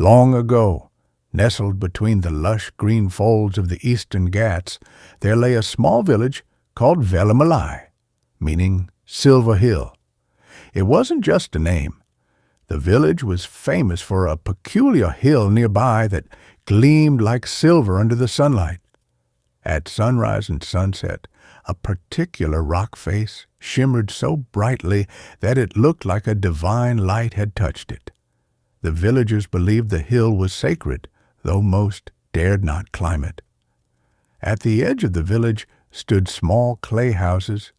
Long ago, nestled between the lush green folds of the eastern Ghats, there lay a small village called Velimalai, meaning Silver Hill. It wasn't just a name. The village was famous for a peculiar hill nearby that gleamed like silver under the sunlight. At sunrise and sunset, a particular rock face shimmered so brightly that it looked like a divine light had touched it. The villagers believed the hill was sacred, though most dared not climb it. At the edge of the village stood small clay houses,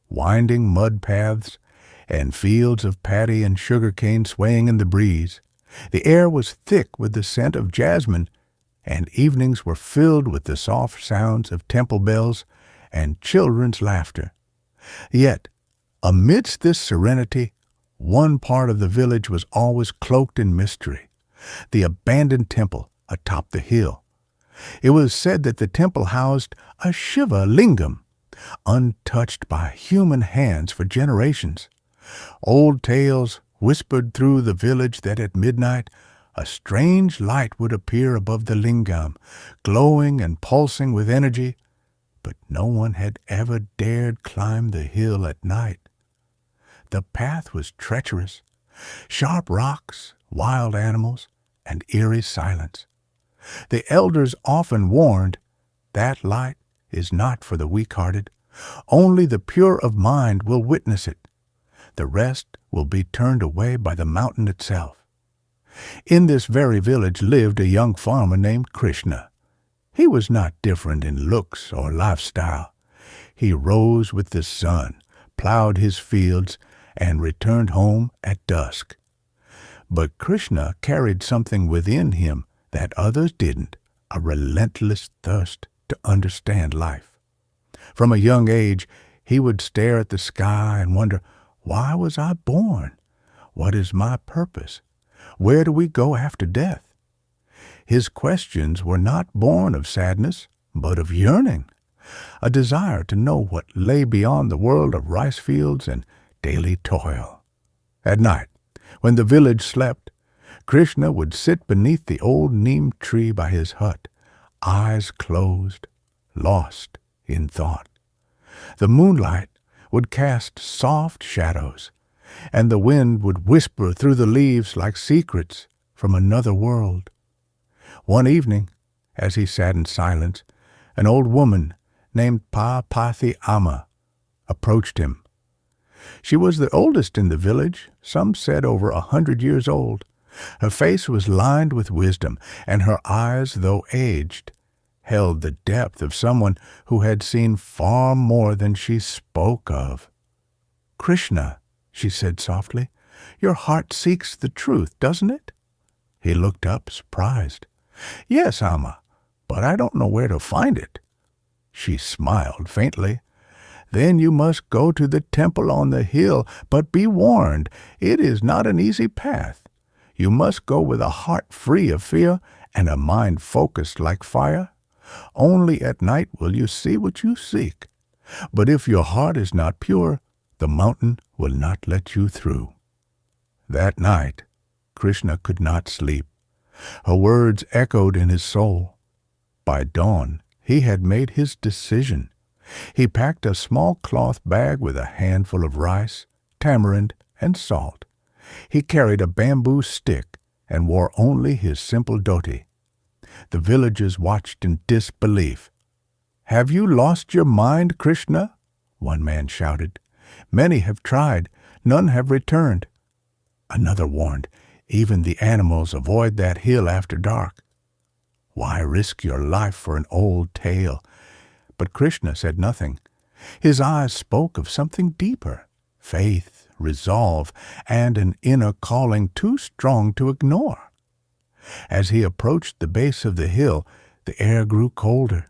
winding mud paths, and fields of paddy and sugarcane swaying in the breeze. The air was thick with the scent of jasmine, and evenings were filled with the soft sounds of temple bells and children's laughter. Yet, amidst this serenity, one part of the village was always cloaked in mystery: the abandoned temple atop the hill. It was said that the temple housed a Shiva lingam, untouched by human hands for generations. Old tales whispered through the village that at midnight a strange light would appear above the lingam, glowing and pulsing with energy, but no one had ever dared climb the hill at night. The path was treacherous, sharp rocks, wild animals, and eerie silence. The elders often warned, "That light is not for the weak-hearted. Only the pure of mind will witness it. The rest will be turned away by the mountain itself." In this very village lived a young farmer named Krishna. He was not different in looks or lifestyle. He rose with the sun, plowed his fields, and returned home at dusk. But Krishna carried something within him that others didn't, a relentless thirst to understand life. From a young age, he would stare at the sky and wonder, why was I born? What is my purpose? Where do we go after death? His questions were not born of sadness, but of yearning, a desire to know what lay beyond the world of rice fields and daily toil. At night, when the village slept, Krishna would sit beneath the old neem tree by his hut, eyes closed, lost in thought. The moonlight would cast soft shadows, and the wind would whisper through the leaves like secrets from another world. One evening, as he sat in silence, an old woman named Papathi Amma approached him. She was the oldest in the village, some said over 100 years old. Her face was lined with wisdom, and her eyes, though aged, held the depth of someone who had seen far more than she spoke of. "Krishna," she said softly, "your heart seeks the truth, doesn't it?" He looked up, surprised. "Yes, Amma, but I don't know where to find it." She smiled faintly. "Then you must go to the temple on the hill, but be warned, it is not an easy path. You must go with a heart free of fear and a mind focused like fire. Only at night will you see what you seek. But if your heart is not pure, the mountain will not let you through." That night, Krishna could not sleep. Her words echoed in his soul. By dawn, he had made his decision. He packed a small cloth bag with a handful of rice, tamarind, and salt. He carried a bamboo stick and wore only his simple dhoti. The villagers watched in disbelief. "Have you lost your mind, Krishna?" one man shouted. "Many have tried, none have returned." Another warned, "Even the animals avoid that hill after dark." Why risk your life for an old tale? But Krishna said nothing. His eyes spoke of something deeper: faith, resolve, and an inner calling too strong to ignore. As he approached the base of the hill, the air grew colder.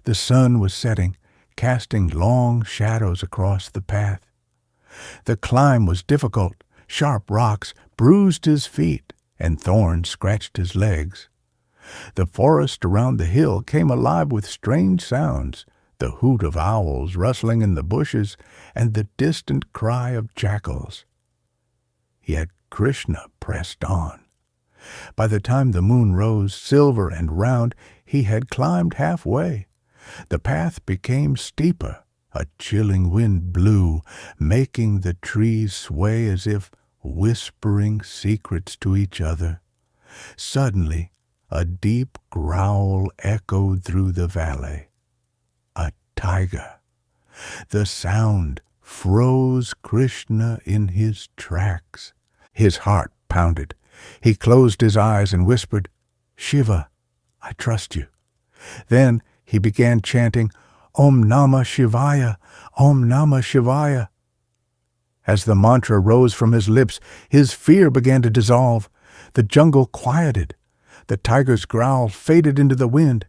The sun was setting, casting long shadows across the path. The climb was difficult. Sharp rocks bruised his feet, and thorns scratched his legs. The forest around the hill came alive with strange sounds, the hoot of owls rustling in the bushes, and the distant cry of jackals. Yet Krishna pressed on. By the time the moon rose silver and round, he had climbed halfway. The path became steeper. A chilling wind blew, making the trees sway as if whispering secrets to each other. Suddenly, a deep growl echoed through the valley. A tiger. The sound froze Krishna in his tracks. His heart pounded. He closed his eyes and whispered, "Shiva, I trust you." Then he began chanting, "Om Namah Shivaya, Om Namah Shivaya." As the mantra rose from his lips, his fear began to dissolve. The jungle quieted. The tiger's growl faded into the wind.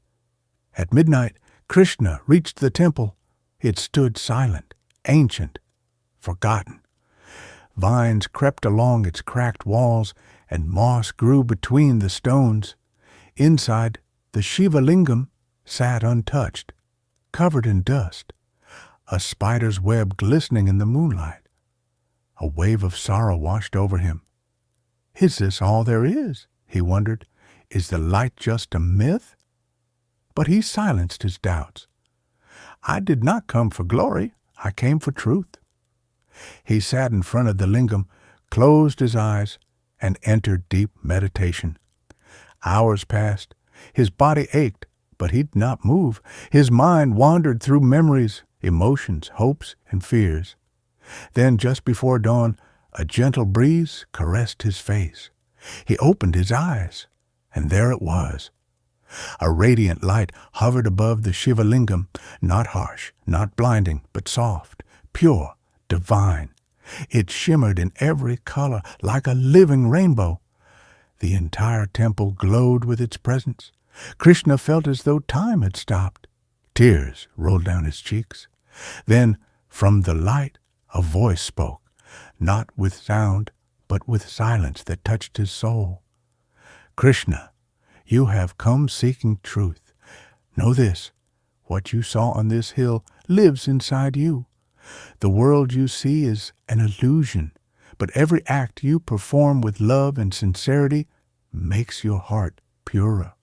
At midnight, Krishna reached the temple. It stood silent, ancient, forgotten. Vines crept along its cracked walls, and moss grew between the stones. Inside, the Shiva Lingam sat untouched, covered in dust, a spider's web glistening in the moonlight. A wave of sorrow washed over him. "Is this all there is?" he wondered. "Is the light just a myth?" But he silenced his doubts. "I did not come for glory. I came for truth." He sat in front of the lingam, closed his eyes, and entered deep meditation. Hours passed. His body ached, but he did not move. His mind wandered through memories, emotions, hopes, and fears. Then, just before dawn, a gentle breeze caressed his face. He opened his eyes, and there it was. A radiant light hovered above the Shiva Lingam, not harsh, not blinding, but soft, pure, divine. It shimmered in every color like a living rainbow. The entire temple glowed with its presence. Krishna felt as though time had stopped. Tears rolled down his cheeks. Then, from the light, a voice spoke, not with sound, but with silence that touched his soul. "Krishna, you have come seeking truth. Know this, what you saw on this hill lives inside you. The world you see is an illusion, but every act you perform with love and sincerity makes your heart purer.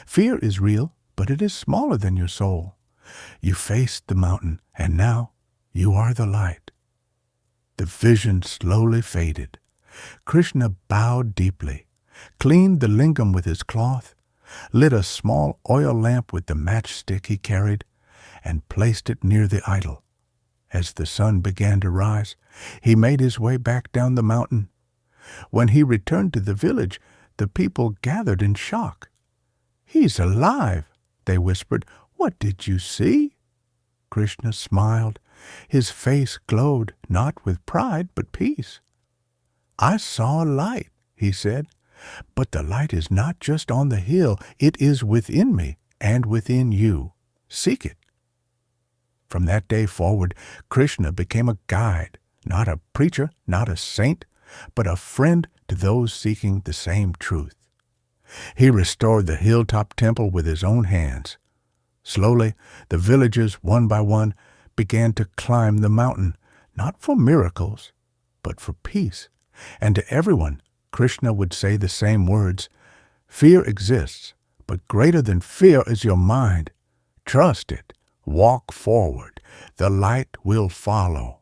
Fear is real, but it is smaller than your soul. You faced the mountain, and now you are the light." The vision slowly faded. Krishna bowed deeply, cleaned the lingam with his cloth, lit a small oil lamp with the matchstick he carried, and placed it near the idol. As the sun began to rise, he made his way back down the mountain. When he returned to the village, the people gathered in shock. "He's alive," they whispered. "What did you see?" Krishna smiled. His face glowed, not with pride, but peace. "I saw a light," he said, "but the light is not just on the hill. It is within me and within you. Seek it." From that day forward, Krishna became a guide, not a preacher, not a saint, but a friend to those seeking the same truth. He restored the hilltop temple with his own hands. Slowly, the villagers, one by one, began to climb the mountain, not for miracles, but for peace. And to everyone, Krishna would say the same words, "Fear exists, but greater than fear is your mind. Trust it. Walk forward. The light will follow."